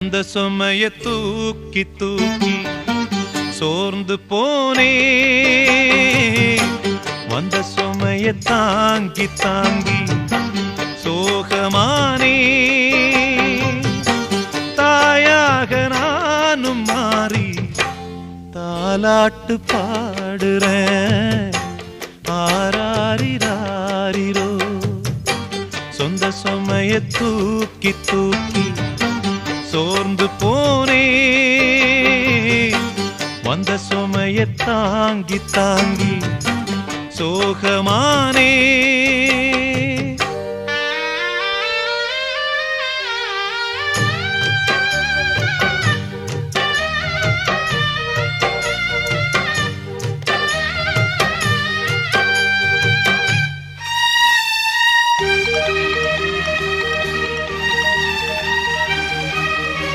அந்த சுமைய தூக்கி தூக்கி சோர்ந்து போனே, வந்த சுமைய தாங்கி தாங்கி சோகமானே. தாயாக நானும் மாறி தாலாட்டு பாடுறேன். ஆராரிராரிரோ சொந்த சுமைய தூக்கி தூக்கி சோர்ந்து போனே, வந்த சுமைய தாங்கி தாங்கி சோகமானே.